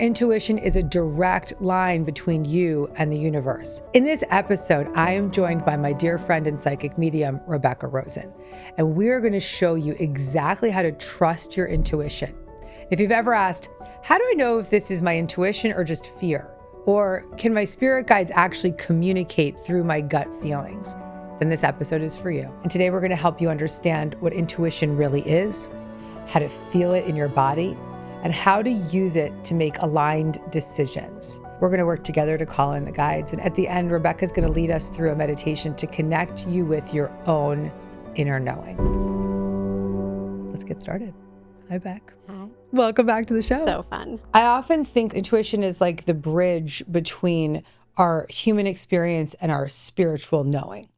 Intuition is a direct line between you and the universe. In this episode, I am joined by my dear friend and psychic medium, Rebecca Rosen, and we're going to show you exactly how to trust your intuition. If you've ever asked, how do I know if this is my intuition or just fear? Or can my spirit guides actually communicate through my gut feelings? Then this episode is for you. And today we're going to help you understand what intuition really is, how to feel it in your body, and how to use it to make aligned decisions. We're going to work together to call in the guides. And at the end, Rebecca's going to lead us through a meditation to connect you with your own inner knowing. Let's get started. Hi, Beck. Hi. Welcome back to the show. So fun. I often think intuition is like the bridge between our human experience and our spiritual knowing.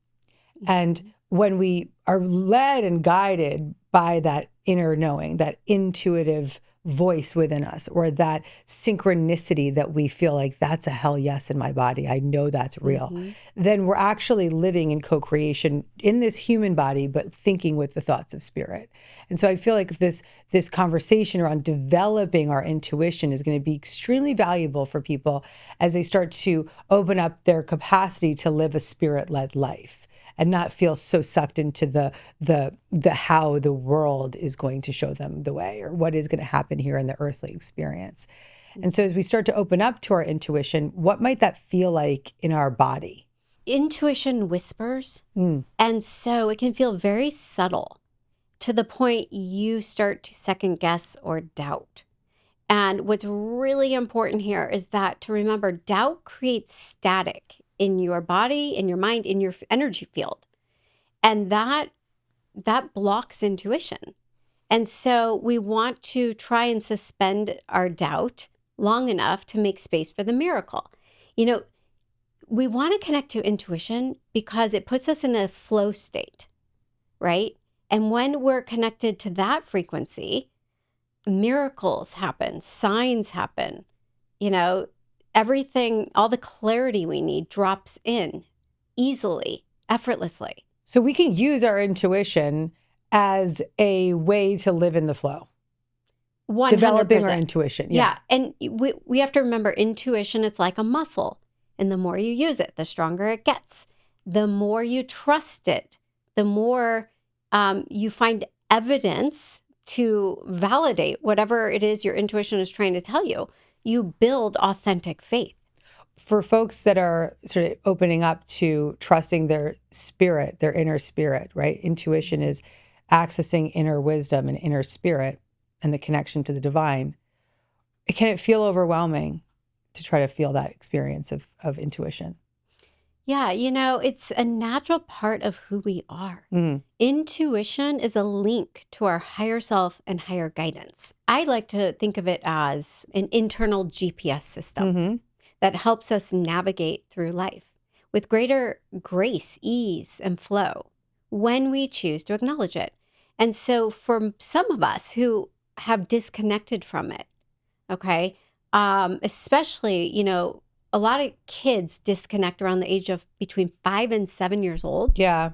And when we are led and guided by that inner knowing, that intuitive voice within us, or that synchronicity that we feel like that's a hell yes in my body, I know that's real, then we're actually living in co-creation in this human body, but thinking with the thoughts of spirit. And so I feel like this conversation around developing our intuition is going to be extremely valuable for people as they start to open up their capacity to live a spirit-led life and not feel so sucked into the how the world is going to show them the way or what is going to happen here in the earthly experience. And so as we start to open up to our intuition, what might that feel like in our body? Intuition whispers. And so it can feel very subtle to the point you start to second guess or doubt. And what's really important here is that to remember, doubt creates static in your body, in your mind, in your energy field. And that blocks intuition. And so we want to try and suspend our doubt long enough to make space for the miracle. You know, we want to connect to intuition because it puts us in a flow state, right? And when we're connected to that frequency, miracles happen, signs happen, everything, all the clarity we need drops in easily, effortlessly. So we can use our intuition as a way to live in the flow. 100%. Developing our intuition. Yeah. And we have to remember intuition, it's like a muscle. And the more you use it, the stronger it gets. The more you trust it, the more you find evidence to validate whatever it is your intuition is trying to tell you. You build authentic faith. For folks that are sort of opening up to trusting their spirit, their inner spirit, right? Intuition is accessing inner wisdom and inner spirit and the connection to the divine. Can it feel overwhelming to try to feel that experience of intuition? Yeah, it's a natural part of who we are. Intuition is a link to our higher self and higher guidance. I like to think of it as an internal GPS system that helps us navigate through life with greater grace, ease, and flow when we choose to acknowledge it. And so for some of us who have disconnected from it, okay, especially, a lot of kids disconnect around the age of between 5 and 7 years old. Yeah.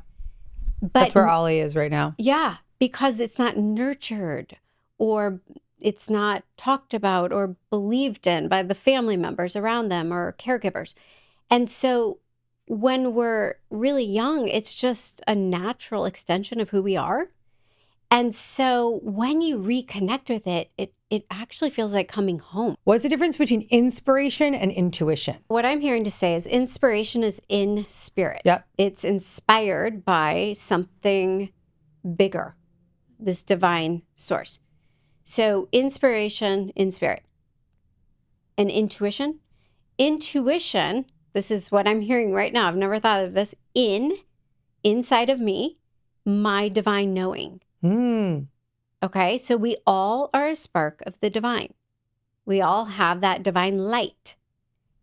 But that's where Ollie is right now. Yeah, because it's not nurtured or it's not talked about or believed in by the family members around them or caregivers. And so when we're really young, it's just a natural extension of who we are. And so when you reconnect with it, it actually feels like coming home. What's the difference between inspiration and intuition? What I'm hearing to say is inspiration is in spirit. Yep. It's inspired by something bigger, this divine source. So inspiration in spirit. And intuition, this is what I'm hearing right now. I've never thought of this. Inside of me, my divine knowing. Okay, so we all are a spark of the divine. We all have that divine light.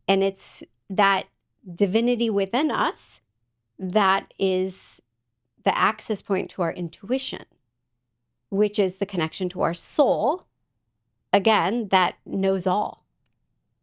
And it's that divinity within us that is the access point to our intuition, which is the connection to our soul, again, that knows all.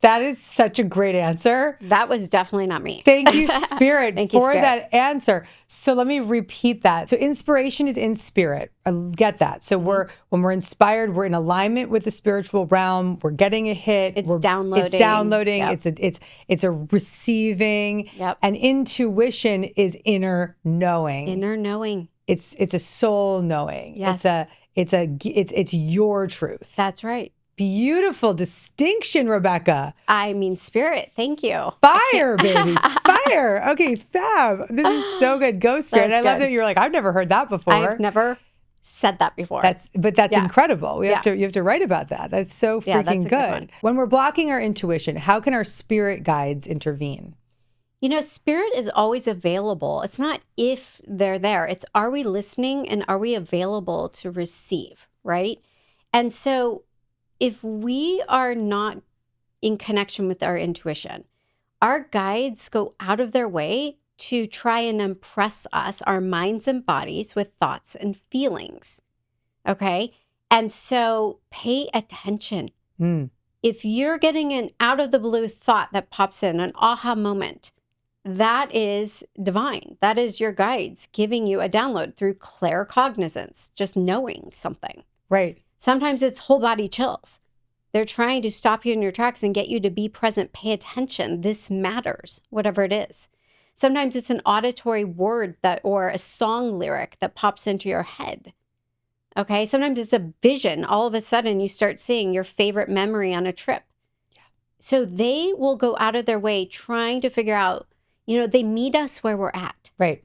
That is such a great answer. That was definitely not me. Thank you, Spirit, Thank you, for Spirit. that answer. So let me repeat that. So inspiration is in spirit. I get that. So when we're inspired, we're in alignment with the spiritual realm. We're getting a hit. It's downloading. It's downloading. Yep. It's a receiving. Yep. And intuition is inner knowing. Inner knowing. It's a soul knowing. Yes. It's your truth. That's right. Beautiful distinction, Rebecca. I mean, Spirit. Thank you. Fire, baby. Fire. Okay, fab. This is so good. Go, Spirit. That's I love good. that you're like, I've never heard that before. I've never said that before. That's Yeah. incredible. You have Yeah. to write about that. That's so freaking Yeah, that's a good good. one. When we're blocking our intuition, how can our spirit guides intervene? Spirit is always available. It's not if they're there. It's are we listening and are we available to receive, right? And so if we are not in connection with our intuition, our guides go out of their way to try and impress us, our minds and bodies, with thoughts and feelings. Okay? And so pay attention. Mm. If you're getting an out of the blue thought that pops in, an aha moment, that is divine. That is your guides giving you a download through claircognizance, just knowing something. Right. Sometimes it's whole body chills. They're trying to stop you in your tracks and get you to be present, pay attention. This matters, whatever it is. Sometimes it's an auditory word or a song lyric that pops into your head. Okay. Sometimes it's a vision. All of a sudden you start seeing your favorite memory on a trip. Yeah. So they will go out of their way trying to figure out, they meet us where we're at. Right.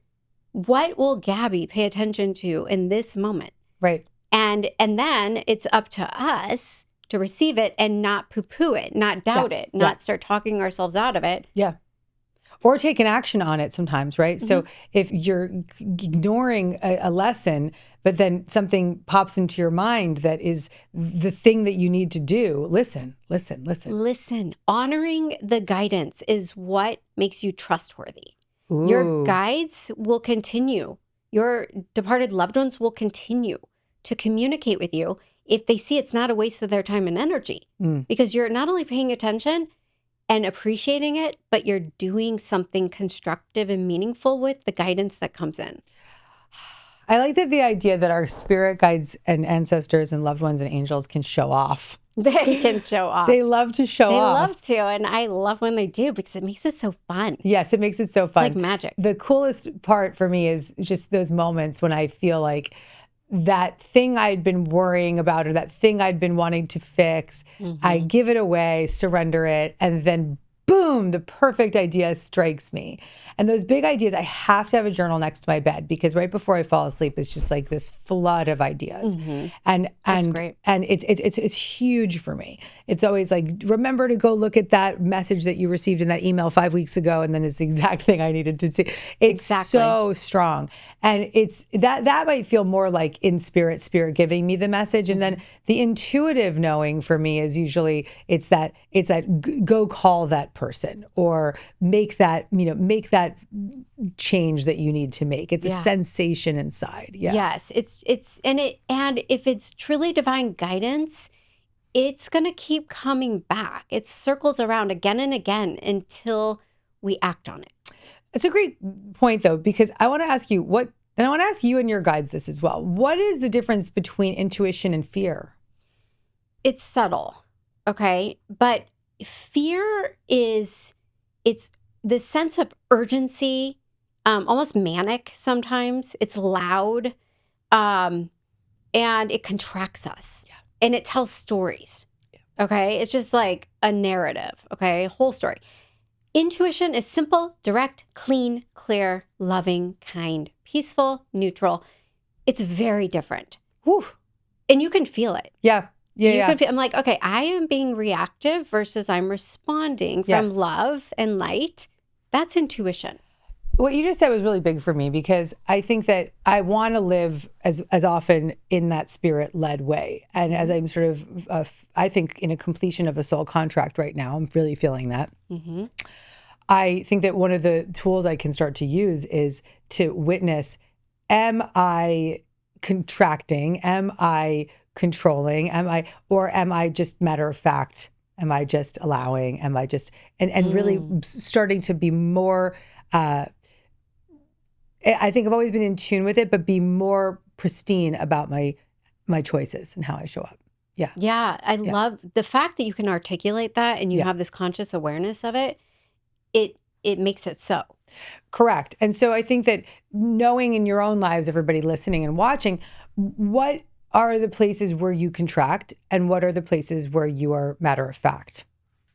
What will Gabby pay attention to in this moment? Right. And then it's up to us to receive it and not poo-poo it, not doubt it, not start talking ourselves out of it. Yeah. Or take an action on it sometimes, right? So if you're ignoring a lesson, but then something pops into your mind that is the thing that you need to do, listen. Listen. Honoring the guidance is what makes you trustworthy. Ooh. Your guides will continue. Your departed loved ones will continue to communicate with you if they see it's not a waste of their time and energy. Because you're not only paying attention and appreciating it, but you're doing something constructive and meaningful with the guidance that comes in. I like that the idea that our spirit guides and ancestors and loved ones and angels can show off. They can show off. They love to show off. They love to, and I love when they do because it makes it so fun. Yes, it makes it so fun. It's like magic. The coolest part for me is just those moments when I feel like that thing I'd been worrying about or that thing I'd been wanting to fix, I give it away, surrender it, and then boom, the perfect idea strikes me. And those big ideas, I have to have a journal next to my bed because right before I fall asleep, it's just like this flood of ideas. And great. And it's huge for me. It's always like, remember to go look at that message that you received in that email 5 weeks ago, and then it's the exact thing I needed to see. It's so strong. And it's that might feel more like in spirit giving me the message. And then the intuitive knowing for me is usually it's that go call that person or make that change that you need to make. It's a sensation inside. Yeah. Yes, and if it's truly divine guidance, it's going to keep coming back. It circles around again and again until we act on it. It's a great point though, because I want to ask you and I want to ask you and your guides this as well. What is the difference between intuition and fear? It's subtle, okay? But fear it's the sense of urgency, almost manic sometimes. It's loud, and it contracts us. Yeah. And it tells stories, okay? It's just like a narrative, okay? A whole story. Intuition is simple, direct, clean, clear, loving, kind, peaceful, neutral. It's very different. Whew. And you can feel it. Yeah. Yeah. I'm like, okay, I am being reactive versus I'm responding from love and light. That's intuition. What you just said was really big for me because I think that I want to live as often in that spirit-led way. And as I'm sort of, I think in a completion of a soul contract right now, I'm really feeling that. Mm-hmm. I think that one of the tools I can start to use is to witness, am I contracting? Am I controlling? Am I just matter of fact Am I just allowing? Am I just, and really starting to be more, I think I've always been in tune with it, but be more pristine about my choices and how I show up. Yeah. Yeah. I love the fact that you can articulate that and you have this conscious awareness of it. It makes it so. Correct. And so I think that knowing in your own lives, everybody listening and watching, what are the places where you contract and what are the places where you are matter of fact?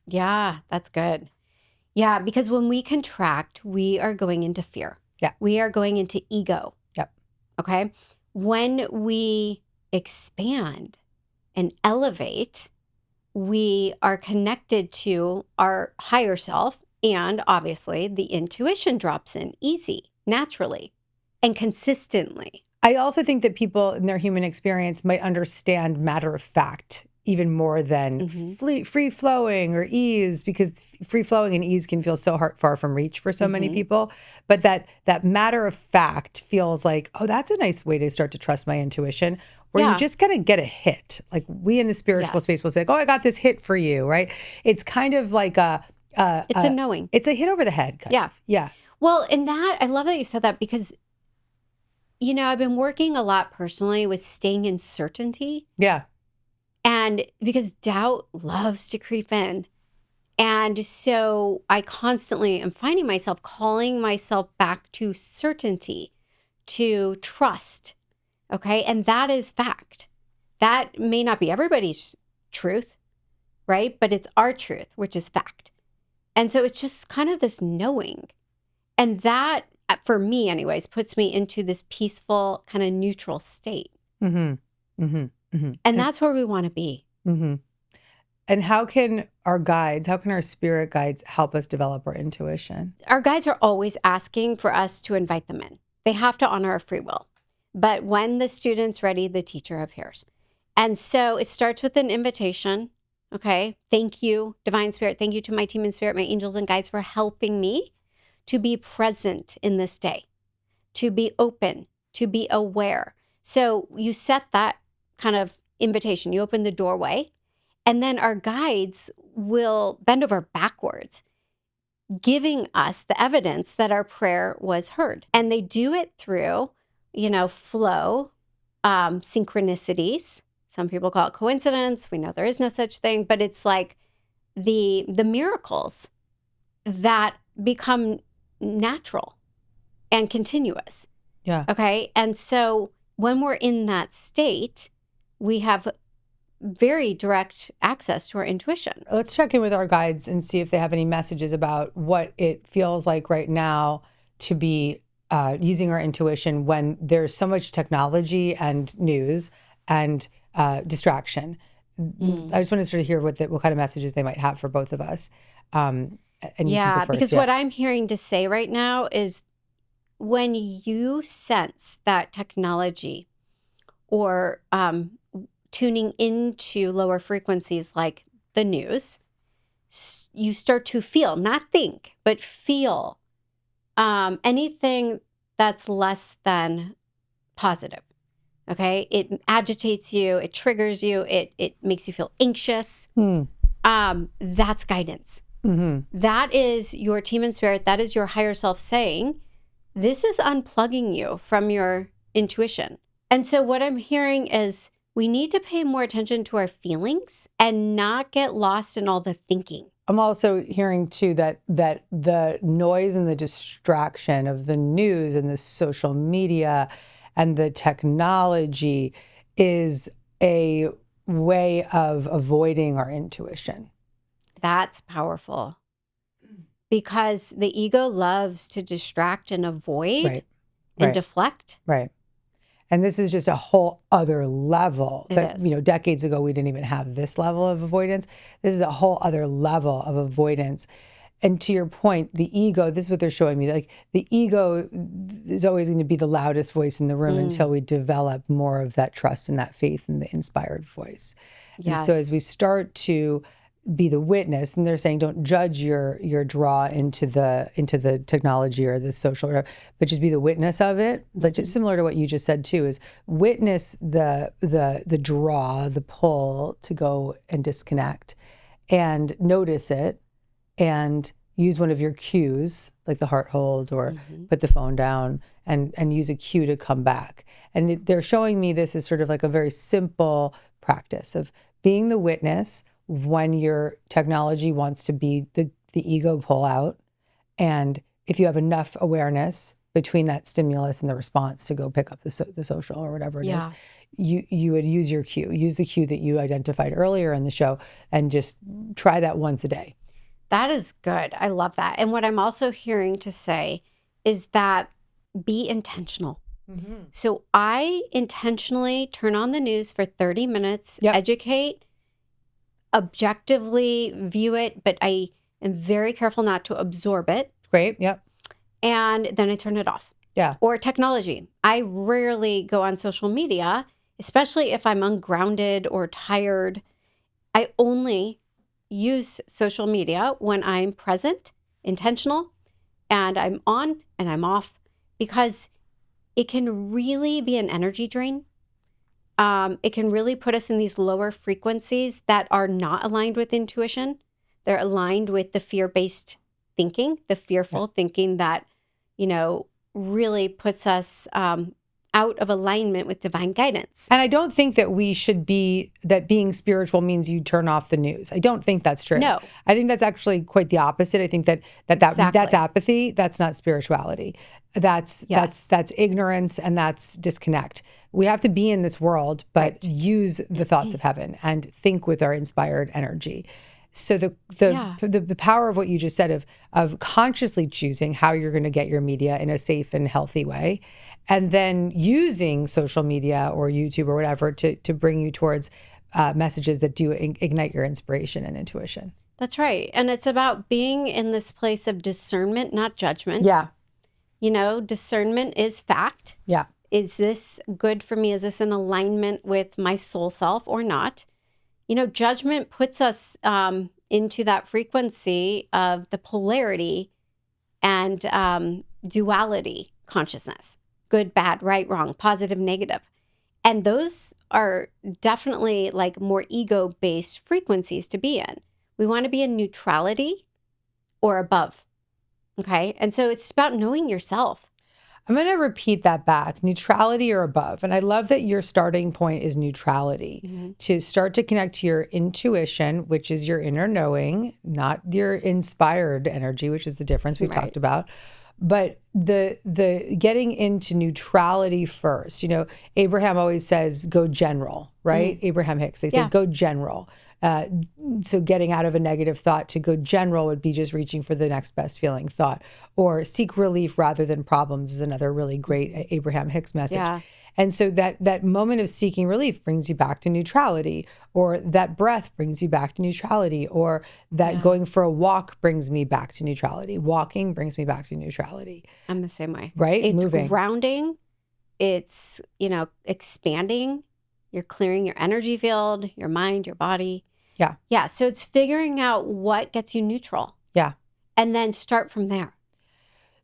Yeah, that's good. Yeah, because when we contract, we are going into fear. Yeah. We are going into ego. Yep. Okay. When we expand and elevate, we are connected to our higher self. And obviously, the intuition drops in easy, naturally, and consistently. I also think that people in their human experience might understand matter of fact even more than free flowing or ease, because free flowing and ease can feel so far from reach for so many people. But that matter of fact feels like, oh, that's a nice way to start to trust my intuition, where you just kind of get a hit. Like we in the spiritual space will say, oh, I got this hit for you, right? It's kind of like it's a knowing. It's a hit over the head. Kind of. Yeah. Well, in that, I love that you said that because, I've been working a lot personally with staying in certainty. Yeah. And because doubt loves to creep in. And so I constantly am finding myself calling myself back to certainty, to trust. Okay. And that is fact. That may not be everybody's truth, right? But it's our truth, which is fact. And so it's just kind of this knowing. And that, for me anyways, puts me into this peaceful, kind of neutral state. And that's where we want to be. And how can our spirit guides help us develop our intuition? Our guides are always asking for us to invite them in. They have to honor our free will. But when the student's ready, the teacher appears. And so it starts with an invitation. Okay. Thank you, Divine Spirit. Thank you to my team in spirit, my angels and guides, for helping me to be present in this day, to be open, to be aware. So you set that kind of invitation. You open the doorway, and then our guides will bend over backwards, giving us the evidence that our prayer was heard. And they do it through, flow, synchronicities. Some people call it coincidence. We know there is no such thing, but it's like the miracles that become natural and continuous. Yeah. Okay. And so when we're in that state, we have very direct access to our intuition. Let's check in with our guides and see if they have any messages about what it feels like right now to be using our intuition when there's so much technology and news and distraction. I just want to sort of hear what kind of messages they might have for both of us. And because what I'm hearing to say right now is when you sense that technology or tuning into lower frequencies like the news, you start to feel, not think, but feel anything that's less than positive. Okay. It agitates you. It triggers you. It makes you feel anxious. That's guidance. That is your team in spirit. That is your higher self saying, this is unplugging you from your intuition. And so what I'm hearing is we need to pay more attention to our feelings and not get lost in all the thinking. I'm also hearing too that the noise and the distraction of the news and the social media and the technology is a way of avoiding our intuition. That's powerful because the ego loves to distract and avoid and deflect. Right. And this is just a whole other level that, decades ago, we didn't even have this level of avoidance. This is a whole other level of avoidance. And to your point, the ego, this is what they're showing me, like the ego is always going to be the loudest voice in the room until we develop more of that trust and that faith in the inspired voice. Yes. And so as we start to be the witness, and they're saying don't judge your draw into the technology or the social, but just be the witness of it. Like just similar to what you just said too, is witness the draw, the pull to go and disconnect, and notice it and use one of your cues, like the heart hold or put the phone down and use a cue to come back. And they're showing me this as sort of like a very simple practice of being the witness when your technology wants to be the ego pull out. And if you have enough awareness between that stimulus and the response to go pick up the social or whatever it is, you would use your cue, use the cue that you identified earlier in the show, and just try that once a day. That is good. I love that. And what I'm also hearing to say is that be intentional. So I intentionally turn on the news for 30 minutes, educate, objectively view it, but I am very careful not to absorb it. Great. Yep. And then I turn it off. Yeah. Or technology. I rarely go on social media, especially if I'm ungrounded or tired. I only use social media when I'm present, intentional, and I'm on and I'm off, because it can really be an energy drain. It can really put us in these lower frequencies that are not aligned with intuition. They're aligned with the fear-based thinking, the fearful thinking that, really puts us out of alignment with divine guidance. And I don't think that that being spiritual means you turn off the news. I don't think that's true. No. I think that's actually quite the opposite. I think that's apathy. That's not spirituality. That's ignorance, and that's disconnect. We have to be in this world, but use the thoughts of heaven and think with our inspired energy. So the power of what you just said of consciously choosing how you're going to get your media in a safe and healthy way, and then using social media or YouTube or whatever to bring you towards messages that do ignite your inspiration and intuition. That's right. And it's about being in this place of discernment, not judgment. Yeah. Discernment is fact. Yeah. Is this good for me? Is this in alignment with my soul self or not? Judgment puts us into that frequency of the polarity and duality consciousness. Good, bad, right, wrong, positive, negative. And those are definitely like more ego-based frequencies to be in. We want to be in neutrality or above. Okay. And so it's about knowing yourself. I'm going to repeat that back, neutrality or above. And I love that your starting point is neutrality, to start to connect to your intuition, which is your inner knowing, not your inspired energy, which is the difference we've talked about. But the getting into neutrality first. Abraham always says, go general, right? Abraham Hicks, they say, go general. So getting out of a negative thought to go general would be just reaching for the next best feeling thought, or seek relief rather than problems is another really great Abraham Hicks message. Yeah. And so that moment of seeking relief brings you back to neutrality, or that breath brings you back to neutrality, or that going for a walk brings me back to neutrality. Walking brings me back to neutrality. I'm the same way. Right? It's moving. Grounding. It's, expanding. You're clearing your energy field, your mind, your body. Yeah. Yeah. So it's figuring out what gets you neutral. Yeah. And then start from there.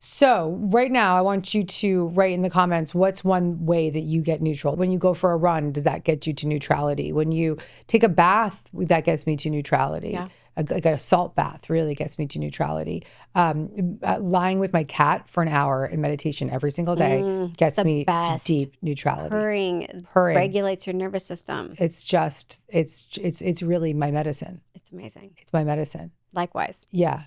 So right now, I want you to write in the comments, what's one way that you get neutral? When you go for a run, does that get you to neutrality? When you take a bath, that gets me to neutrality. Yeah. Like a salt bath really gets me to neutrality. Lying with my cat for an hour in meditation every single day gets me to deep neutrality. Purring regulates your nervous system. It's really my medicine. It's amazing. It's my medicine. Likewise. Yeah.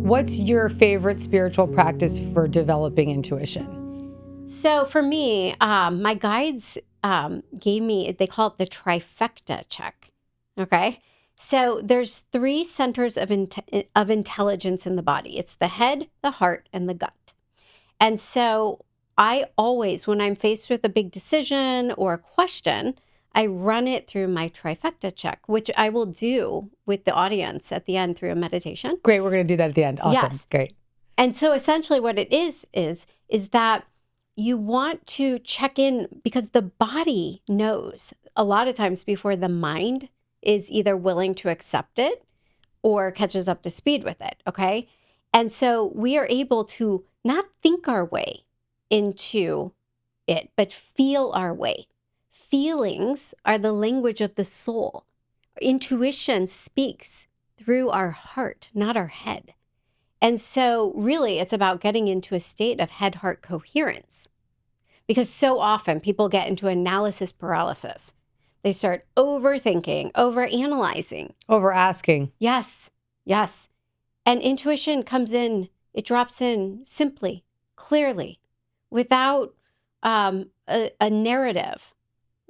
What's your favorite spiritual practice for developing intuition? So for me, my guides gave me, they call it the trifecta check. Okay. So there's 3 centers of intelligence in the body. It's the head, the heart, and the gut. And so I always, when I'm faced with a big decision or a question, I run it through my trifecta check, which I will do with the audience at the end through a meditation. Great. We're going to do that at the end. Awesome. Yes. Great. And so essentially what it is that you want to check in, because the body knows a lot of times before the mind is either willing to accept it or catches up to speed with it. Okay. And so we are able to not think our way into it, but feel our way. feelings are the language of the soul. Intuition speaks through our heart, not our head. And so really it's about getting into a state of head-heart coherence. Because so often people get into analysis paralysis. They start overthinking, overanalyzing. Over asking. Yes, yes. And intuition comes in, it drops in simply, clearly, without a narrative.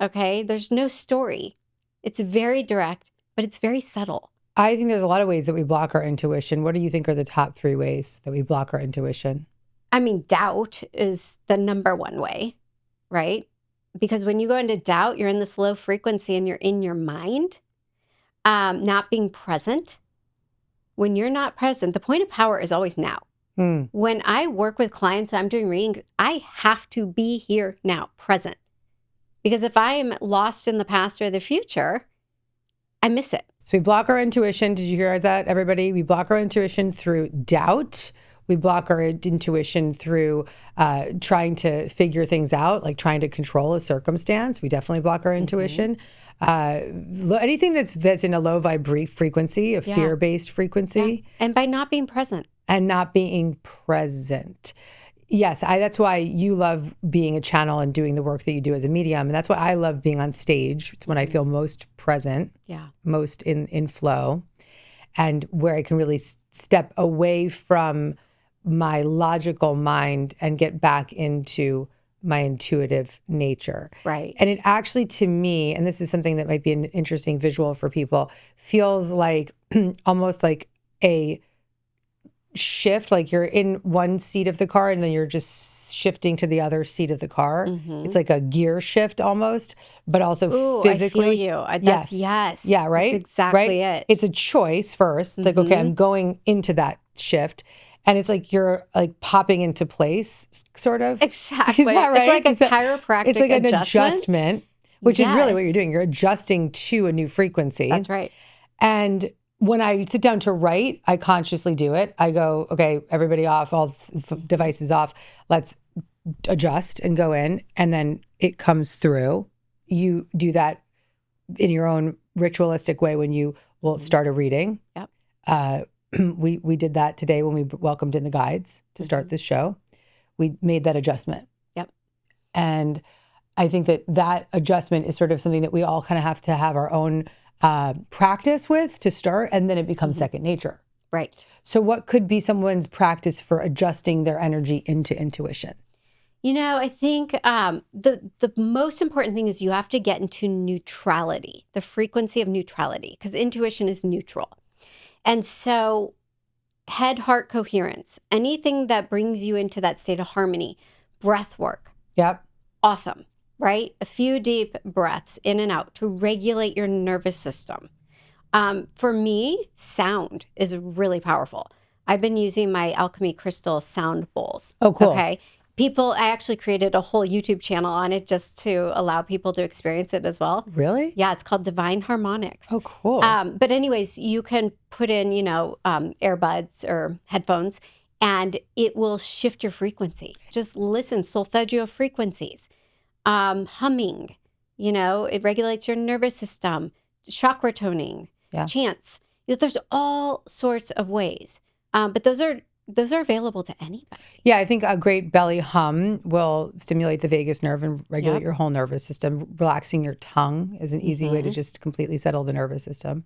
Okay? There's no story. It's very direct, but it's very subtle. I think there's a lot of ways that we block our intuition. What do you think are the top 3 ways that we block our intuition? I mean, doubt is the number one way, right? Because when you go into doubt, you're in this low frequency and you're in your mind, not being present. When you're not present, the point of power is always now. When I work with clients, I'm doing readings, I have to be here now, present. Because if I am lost in the past or the future, I miss it. So we block our intuition. Did you hear that, everybody? We block our intuition through doubt. We block our intuition through trying to figure things out, like trying to control a circumstance. We definitely block our intuition. Anything that's in a low frequency, a fear-based frequency. Yeah. And by not being present. And not being present. Yes, that's why you love being a channel and doing the work that you do as a medium. And that's why I love being on stage. It's when I feel most present, most in flow, and where I can really step away from my logical mind and get back into my intuitive nature. Right. And it actually, to me, and this is something that might be an interesting visual for people, feels like almost like a shift, like you're in one seat of the car and then you're just shifting to the other seat of the car. It's like a gear shift almost, but also physically. I feel you. Yes. Yeah, right? That's exactly it. It's a choice first. It's like, okay, I'm going into that shift. And it's like you're like popping into place, sort of. Exactly. Is that right? It's like a chiropractic It's like an adjustment. adjustment, which is really what you're doing. You're adjusting to a new frequency. That's right. And when I sit down to write, I consciously do it. I go, okay, everybody off, all devices off. Let's adjust and go in. And then it comes through. You do that in your own ritualistic way when you will start a reading. Yep. We did that today when we welcomed in the guides to start this show. We made that adjustment. Yep. And I think that adjustment is sort of something that we all kind of have to have our own practice with to start, and then it becomes second nature. Right. So what could be someone's practice for adjusting their energy into intuition? You know, I think the most important thing is you have to get into neutrality, the frequency of neutrality, because intuition is neutral. And so head-heart coherence, anything that brings you into that state of harmony, breath work. Yep. Awesome, right? A few deep breaths in and out to regulate your nervous system. For me, sound is really powerful. I've been using my Alchemy Crystal sound bowls. Oh, cool. Okay. I actually created a whole YouTube channel on it just to allow people to experience it as well. Really? Yeah, it's called Divine Harmonics. Oh, cool. But anyways, you can put in, earbuds or headphones, and it will shift your frequency. Just listen, solfeggio frequencies, humming, it regulates your nervous system, chakra toning, chants. There's all sorts of ways. But those are available to anybody. Yeah, I think a great belly hum will stimulate the vagus nerve and regulate your whole nervous system. Relaxing your tongue is an easy way to just completely settle the nervous system.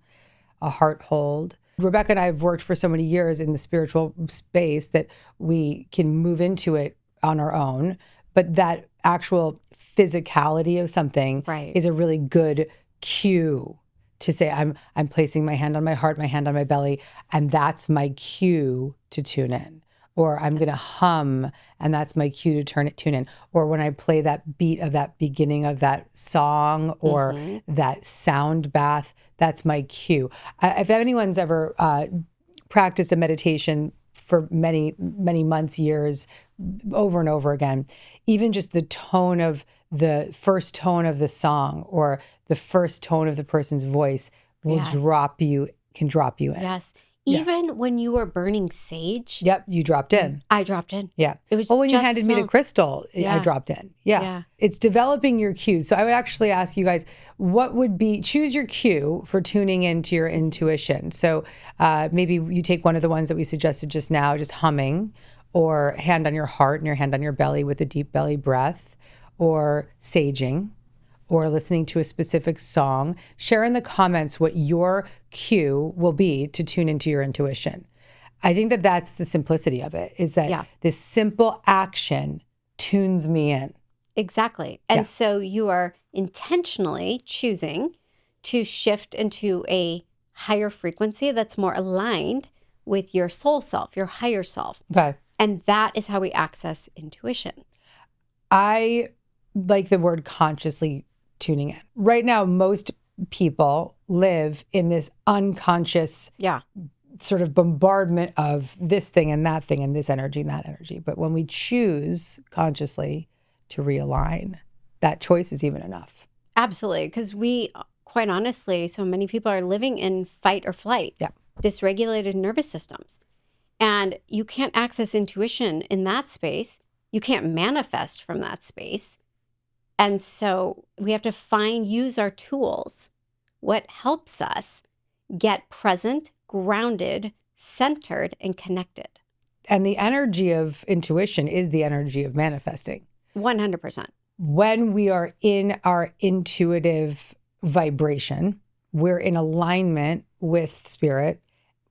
A heart hold. Rebecca and I have worked for so many years in the spiritual space that we can move into it on our own. But that actual physicality of something is a really good cue to say, I'm placing my hand on my heart, my hand on my belly, and that's my cue to tune in. Or I'm going to hum, and that's my cue to tune in. Or when I play that beat of that beginning of that song or that sound bath, that's my cue. If anyone's ever practiced a meditation for many, many months, years, over and over again, even just the tone of the first tone of the song or the first tone of the person's voice will can drop you in. Yes. Yeah. Even when you were burning sage, Yep, you dropped in. I dropped in. Yeah. It was Well, when you just handed me the smelled- crystal, I Yeah. dropped in. Yeah. Yeah. It's developing your cues. So I would actually ask you guys, what would be, choose your cue for tuning into your intuition. So maybe you take one of the ones that we suggested just now, just humming, or hand on your heart and your hand on your belly with a deep belly breath, or saging, or listening to a specific song. Share in the comments what your cue will be to tune into your intuition. I think that that's the simplicity of it, is that this simple action tunes me in. Exactly. And so you are intentionally choosing to shift into a higher frequency that's more aligned with your soul self, your higher self. Okay. And that is how we access intuition. I like the word consciously tuning in. Right now, most people live in this unconscious sort of bombardment of this thing and that thing and this energy and that energy. But when we choose consciously to realign, that choice is even enough. Absolutely. Because we, quite honestly, so many people are living in fight or flight, dysregulated nervous systems. And you can't access intuition in that space. You can't manifest from that space. And so we have to use our tools, what helps us get present, grounded, centered, and connected. And the energy of intuition is the energy of manifesting. 100%. When we are in our intuitive vibration, we're in alignment with spirit.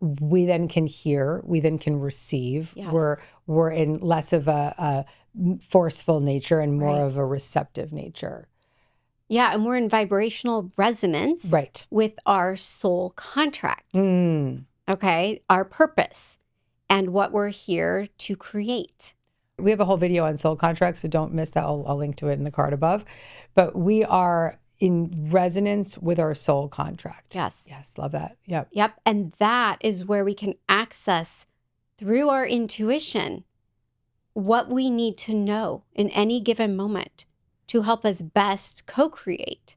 We then can hear, we then can receive. Yes. We're in less of a forceful nature and more of a receptive nature. Yeah, and we're in vibrational resonance with our soul contract. Okay, our purpose and what we're here to create. We have a whole video on soul contracts, so don't miss that. I'll link to it in the card above. But we are in resonance with our soul contract. Yes. Yes, love that. Yep. Yep, and that is where we can access through our intuition what we need to know in any given moment to help us best co-create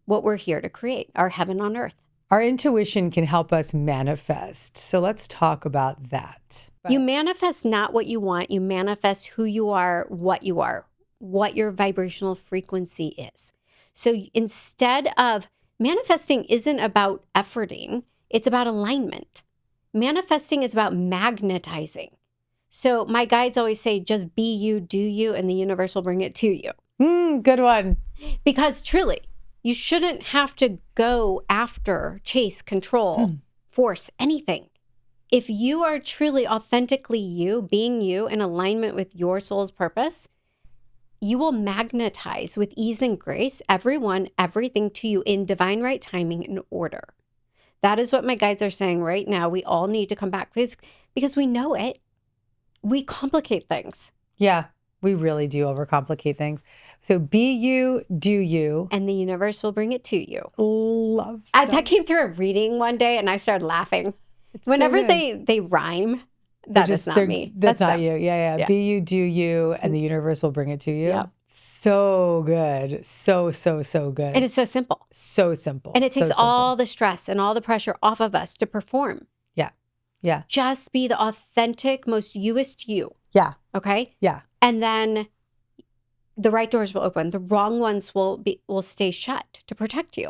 what we're here to create, our heaven on earth. Our intuition can help us manifest. So let's talk about that. You manifest not what you want, you manifest who you are, what your vibrational frequency is. So instead of manifesting isn't about efforting, it's about alignment. Manifesting is about magnetizing. So my guides always say, just be you, do you, and the universe will bring it to you. Good one. Because truly, you shouldn't have to go after, chase, control, force anything. If you are truly authentically you, being you in alignment with your soul's purpose, you will magnetize with ease and grace everyone, everything to you in divine right timing and order. That is what my guides are saying right now. We all need to come back because we know it. We complicate things. Yeah, we really do overcomplicate things. So be you, do you. And the universe will bring it to you. Love that came through a reading one day and I started laughing. Whenever they rhyme, that is not me. That's not you. Yeah. Be you, do you, and the universe will bring it to you. Yep. So good. So good. And it's so simple. So simple. And it takes all the stress and all the pressure off of us to perform. Yeah. Just be the authentic, most youest you. Yeah. Okay? Yeah. And then the right doors will open. The wrong ones will stay shut to protect you.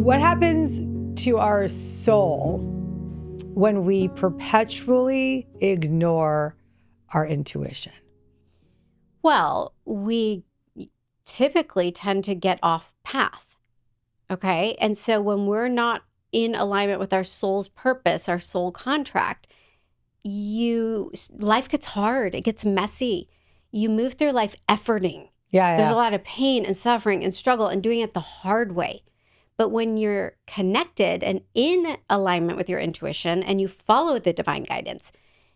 What happens to our soul when we perpetually ignore our intuition? Well, we typically tend to get off path. Okay? And so when we're not in alignment with our soul's purpose, our soul contract, life gets hard. It gets messy. You move through life efforting. There's a lot of pain and suffering and struggle and doing it the hard way. But when you're connected and in alignment with your intuition and you follow the divine guidance,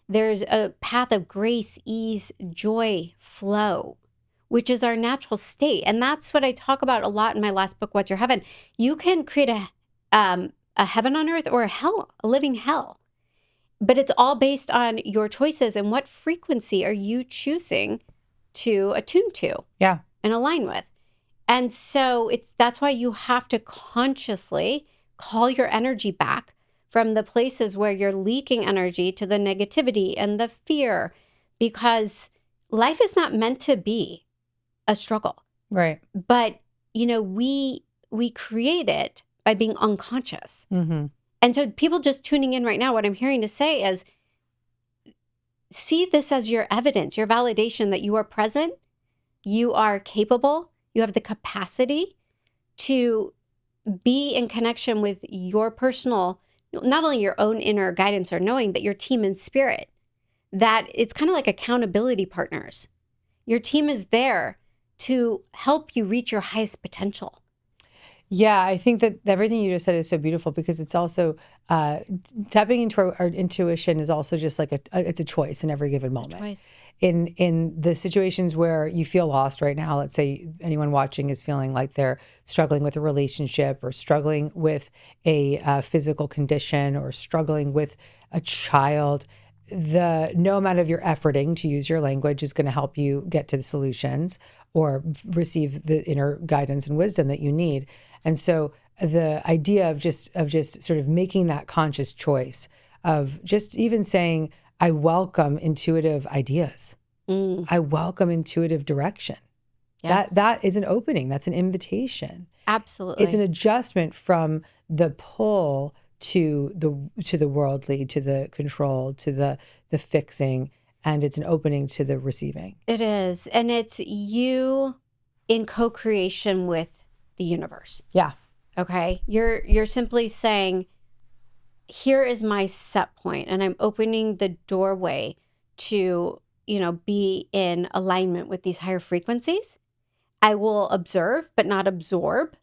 there's a path of grace, ease, joy, flow, which is our natural state. And that's what I talk about a lot in my last book, What's Your Heaven? You can create a heaven on earth or a living hell. But it's all based on your choices and what frequency are you choosing to attune to and align with. And so that's why you have to consciously call your energy back from the places where you're leaking energy to the negativity and the fear, because life is not meant to be a struggle. Right. But, we create it by being unconscious. Mm-hmm. And so people just tuning in right now, what I'm hearing to say is, see this as your evidence, your validation that you are present, you are capable, you have the capacity to be in connection with your personal, not only your own inner guidance or knowing, but your team and spirit. That it's kind of like accountability partners. Your team is there to help you reach your highest potential. Yeah, I think that everything you just said is so beautiful, because it's also tapping into our intuition is also just like it's a choice in every given moment. Choice. In the situations where you feel lost right now, let's say anyone watching is feeling like they're struggling with a relationship, or struggling with a physical condition, or struggling with a child, no amount of your efforting, to use your language, is going to help you get to the solutions or receive the inner guidance and wisdom that you need. And so the idea of just sort of making that conscious choice of just even saying, I welcome intuitive ideas. I welcome intuitive direction. Yes. That is an opening. That's an invitation. Absolutely. It's an adjustment from the pull to the worldly, to the control, to the fixing, and it's an opening to the receiving. It is. And it's you in co-creation with the universe. Yeah. Okay. You're simply saying, here is my set point, and I'm opening the doorway to, be in alignment with these higher frequencies. I will observe, but not absorb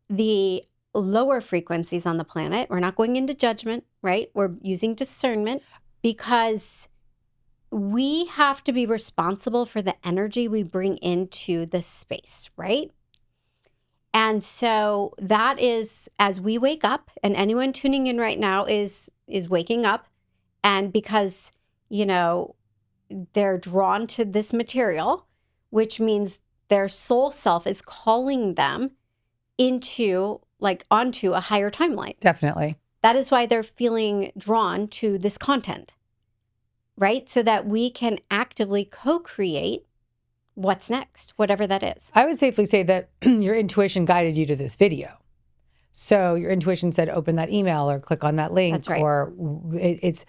the lower frequencies on the planet. We're not going into judgment, right? We're using discernment, because we have to be responsible for the energy we bring into the space, right? And so that is, as we wake up, and anyone tuning in right now is waking up, and because, they're drawn to this material, which means their soul self is calling them onto a higher timeline. Definitely. That is why they're feeling drawn to this content, right? So that we can actively co-create what's next, whatever that is. I would safely say that your intuition guided you to this video. So your intuition said, open that email or click on that link. That's right. Or it's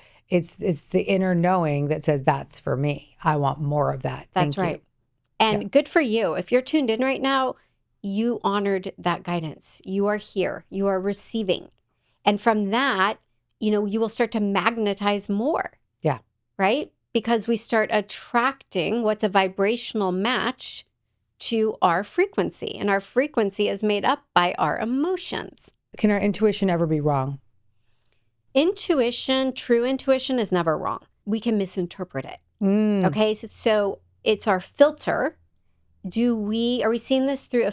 the inner knowing that says, that's for me. I want more of that. That's Thank you. right. And good for you. If you're tuned in right now, you honored that guidance. You are here. You are receiving. And from that, you will start to magnetize more. Yeah. Right? Because we start attracting what's a vibrational match to our frequency. And our frequency is made up by our emotions. Can our intuition ever be wrong? Intuition, true intuition, is never wrong. We can misinterpret it. Okay? So it's our filter. Are we seeing this through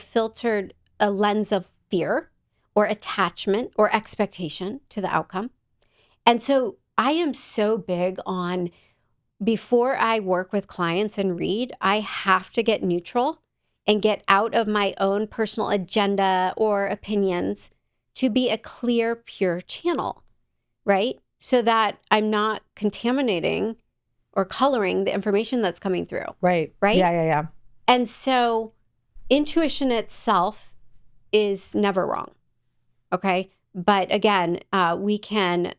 a lens of fear or attachment or expectation to the outcome? And so I am so big on, before I work with clients and read, I have to get neutral and get out of my own personal agenda or opinions to be a clear, pure channel, right? So that I'm not contaminating or coloring the information that's coming through. Right. Right? Yeah. And so intuition itself is never wrong. Okay. But again, we can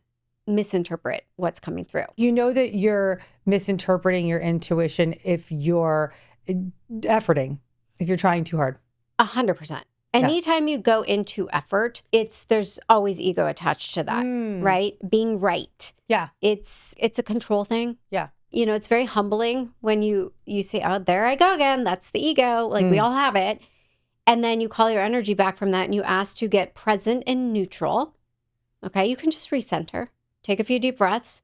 misinterpret what's coming through. You know that you're misinterpreting your intuition if you're efforting, if you're trying too hard. 100%. Anytime you go into effort, there's always ego attached to that, right? Being right. Yeah. It's a control thing. Yeah. It's very humbling when you say, oh, there I go again. That's the ego. Like we all have it. And then you call your energy back from that and you ask to get present and neutral. Okay. You can just recenter, take a few deep breaths,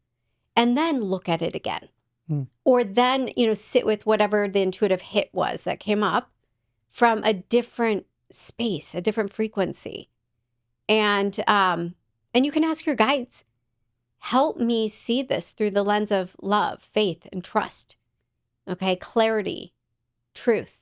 and then look at it again. Or then, sit with whatever the intuitive hit was that came up from a different space, a different frequency. And you can ask your guides, help me see this through the lens of love, faith, and trust. Okay, clarity, truth.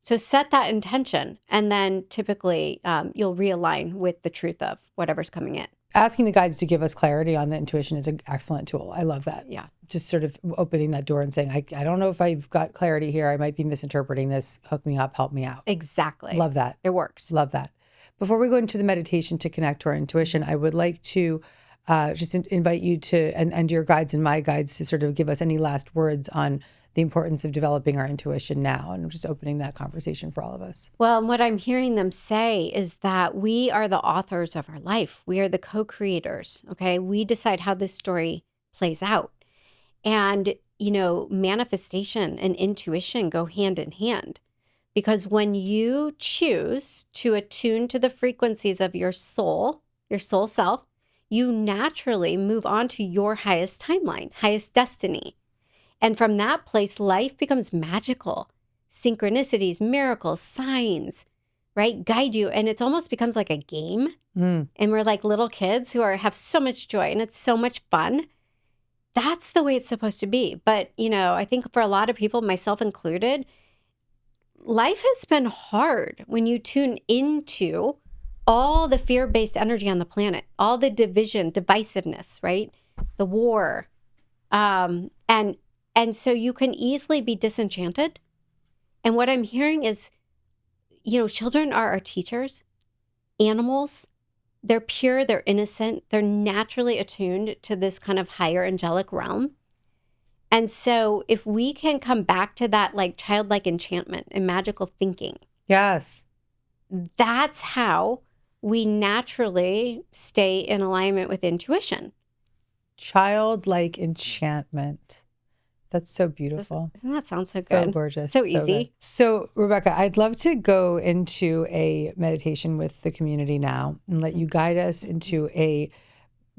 So set that intention, and then typically you'll realign with the truth of whatever's coming in. Asking the guides to give us clarity on the intuition is an excellent tool. I love that. Yeah. Just sort of opening that door and saying, I don't know if I've got clarity here. I might be misinterpreting this. Hook me up, help me out. Exactly. Love that. It works. Love that. Before we go into the meditation to connect to our intuition, I would like to just invite you to, and your guides and my guides to sort of give us any last words on the importance of developing our intuition now, and just opening that conversation for all of us. Well, and what I'm hearing them say is that we are the authors of our life. We are the co-creators, okay? We decide how this story plays out. And, manifestation and intuition go hand in hand. Because when you choose to attune to the frequencies of your soul self, you naturally move on to your highest timeline, highest destiny. And from that place, life becomes magical. Synchronicities, miracles, signs, right, guide you. And it almost becomes like a game. And we're like little kids who have so much joy, and it's so much fun. That's the way it's supposed to be. But, I think for a lot of people, myself included, life has been hard when you tune into all the fear-based energy on the planet, all the division, divisiveness, right? The war. And so you can easily be disenchanted. And what I'm hearing is, children are our teachers. Animals, they're pure, they're innocent, they're naturally attuned to this kind of higher angelic realm. And so if we can come back to that like childlike enchantment and magical thinking. Yes. That's how we naturally stay in alignment with intuition. Childlike enchantment. That's so beautiful. Doesn't that sound so good? So gorgeous. So easy. Good. So, Rebecca, I'd love to go into a meditation with the community now and let you guide us into a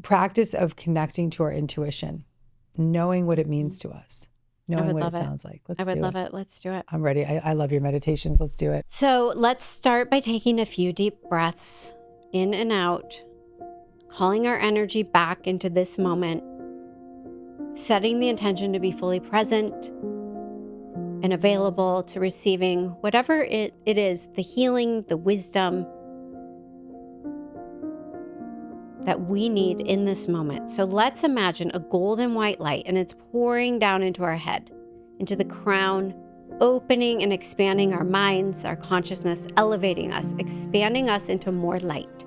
practice of connecting to our intuition, knowing what it means to us, knowing what it sounds like. I would love it. Let's do it. I'm ready. I love your meditations. Let's do it. So let's start by taking a few deep breaths in and out, calling our energy back into this moment, setting the intention to be fully present and available to receiving whatever it is, the healing, the wisdom that we need in this moment. So let's imagine a golden white light, and it's pouring down into our head, into the crown, opening and expanding our minds, our consciousness, elevating us, expanding us into more light.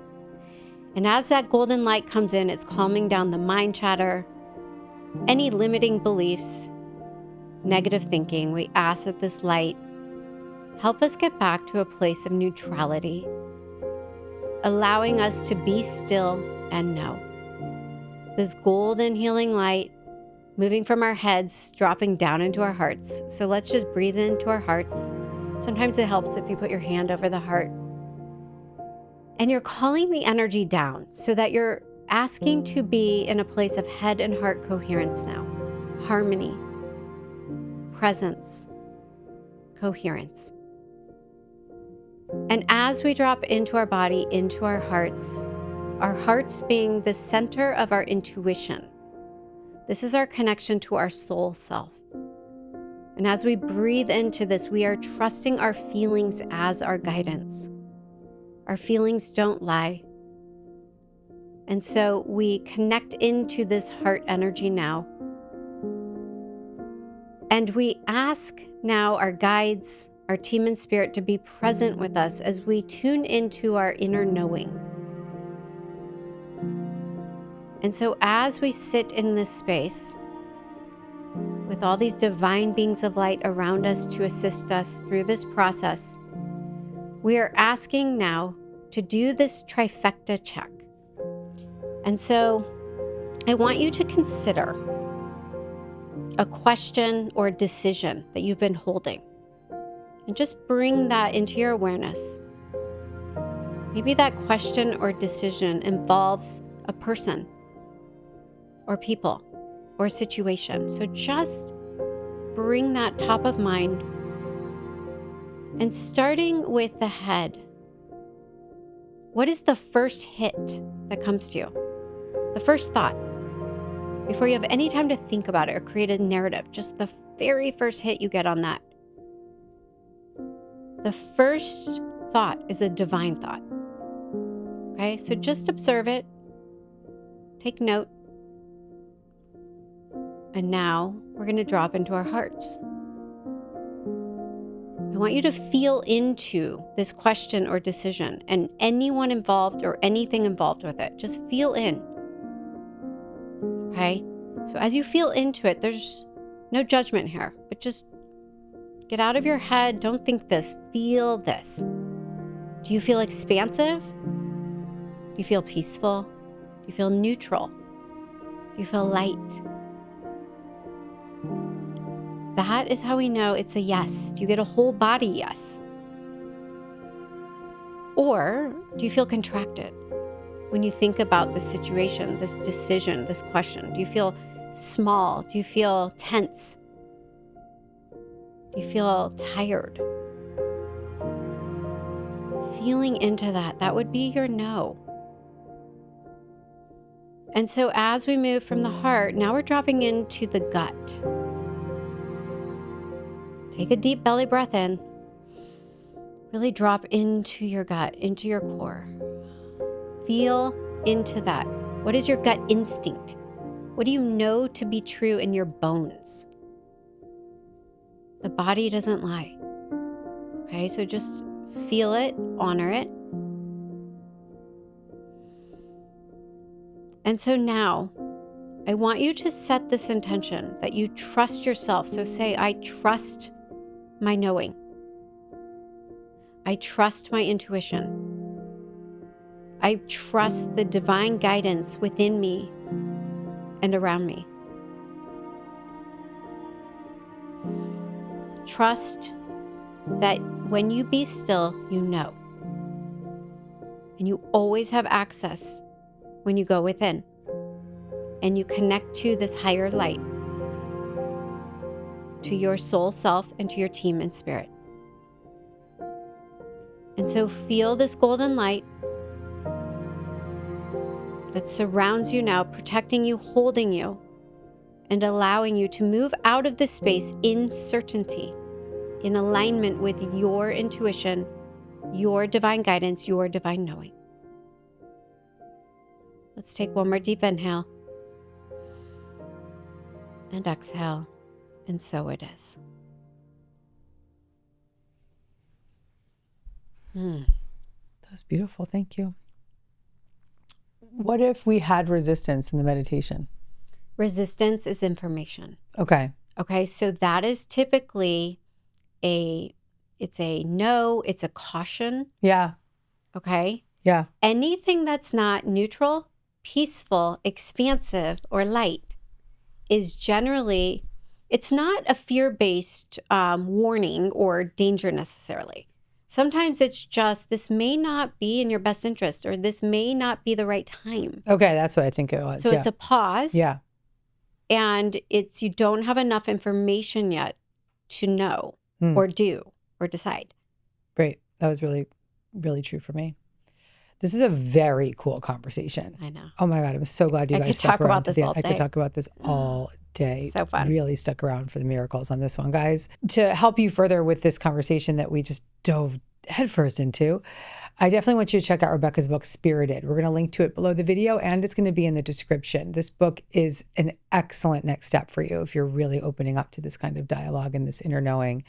And as that golden light comes in, it's calming down the mind chatter, any limiting beliefs, negative thinking. We ask that this light help us get back to a place of neutrality, allowing us to be still and know. This golden healing light moving from our heads, dropping down into our hearts. So let's just breathe into our hearts. Sometimes it helps if you put your hand over the heart. And you're calling the energy down so that you're asking to be in a place of head and heart coherence now. Harmony, presence, coherence. And as we drop into our body, into our hearts being the center of our intuition, this is our connection to our soul self. And as we breathe into this, we are trusting our feelings as our guidance. Our feelings don't lie. And so we connect into this heart energy now. And we ask now our guides, our team in spirit, to be present with us as we tune into our inner knowing. And so as we sit in this space with all these divine beings of light around us to assist us through this process, we are asking now to do this trifecta check. And so I want you to consider a question or decision that you've been holding, and just bring that into your awareness. Maybe that question or decision involves a person or people or situation. So just bring that top of mind, and starting with the head, what is the first hit that comes to you? The first thought, before you have any time to think about it or create a narrative, just the very first hit you get on that. The first thought is a divine thought. Okay, so just observe it, take note, and now we're going to drop into our hearts. I want you to feel into this question or decision and anyone involved or anything involved with it. Just feel in. Okay? So as you feel into it, there's no judgment here, but just get out of your head. Don't think this. Feel this. Do you feel expansive? Do you feel peaceful? Do you feel neutral? Do you feel light? That is how we know it's a yes. Do you get a whole body yes? Or do you feel contracted when you think about this situation, this decision, this question? Do you feel small? Do you feel tense? Do you feel tired? Feeling into that would be your no. And so as we move from the heart, now we're dropping into the gut. Take a deep belly breath in. Really drop into your gut, into your core. Feel into that. What is your gut instinct? What do you know to be true in your bones? The body doesn't lie. Okay, so just feel it, honor it. And so now, I want you to set this intention that you trust yourself. So say, I trust my knowing. I trust my intuition. I trust the divine guidance within me and around me. Trust that when you be still, you know. And you always have access when you go within and you connect to this higher light, to your soul self and to your team and spirit. And so feel this golden light that surrounds you now, protecting you, holding you, and allowing you to move out of this space in certainty, in alignment with your intuition, your divine guidance, your divine knowing. Let's take one more deep inhale and exhale. And so it is. That was beautiful. Thank you. What if we had resistance in the meditation? Resistance is information. Okay. Okay, so that is typically it's a no, it's a caution. Yeah. Okay. Yeah. Anything that's not neutral, peaceful, expansive, or light is generally, it's not a fear-based warning or danger necessarily. Sometimes it's just, this may not be in your best interest, or this may not be the right time. Okay, that's what I think it was. So it's a pause. Yeah. And it's, you don't have enough information yet to know or do or decide. Great. That was really, really true for me. This is a very cool conversation. I know. Oh my God, I'm so glad you guys stuck around to the end. I could talk about this all day. So fun. Really stuck around for the miracles on this one, guys. To help you further with this conversation that we just dove headfirst into, I definitely want you to check out Rebecca's book, Spirited. We're going to link to it below the video, and it's going to be in the description. This book is an excellent next step for you if you're really opening up to this kind of dialogue and this inner knowing.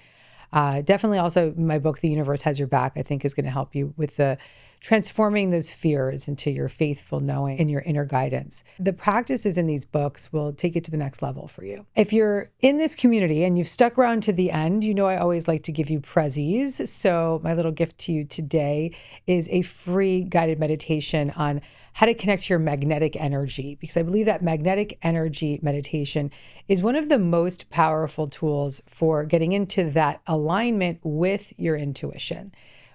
Definitely also my book, The Universe Has Your Back, I think is going to help you with the transforming those fears into your faithful knowing and your inner guidance. The practices in these books will take it to the next level for you. If you're in this community and you've stuck around to the end, you know I always like to give you prezzies. So my little gift to you today is a free guided meditation on how to connect to your magnetic energy, because I believe that magnetic energy meditation is one of the most powerful tools for getting into that alignment with your intuition.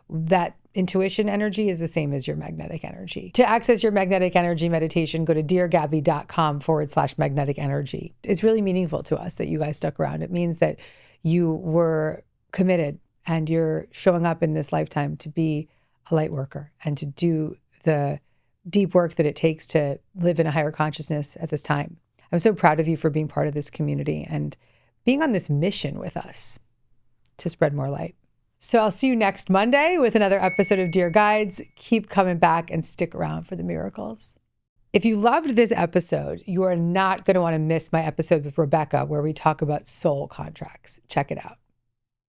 That intuition energy is the same as your magnetic energy. To access your magnetic energy meditation, go to deargabby.com/magnetic energy. It's really meaningful to us that you guys stuck around. It means that you were committed and you're showing up in this lifetime to be a light worker and to do the deep work that it takes to live in a higher consciousness at this time. I'm so proud of you for being part of this community and being on this mission with us to spread more light. So I'll see you next Monday with another episode of Dear Guides. Keep coming back and stick around for the miracles. If you loved this episode, you are not going to want to miss my episode with Rebecca, where we talk about soul contracts. Check it out.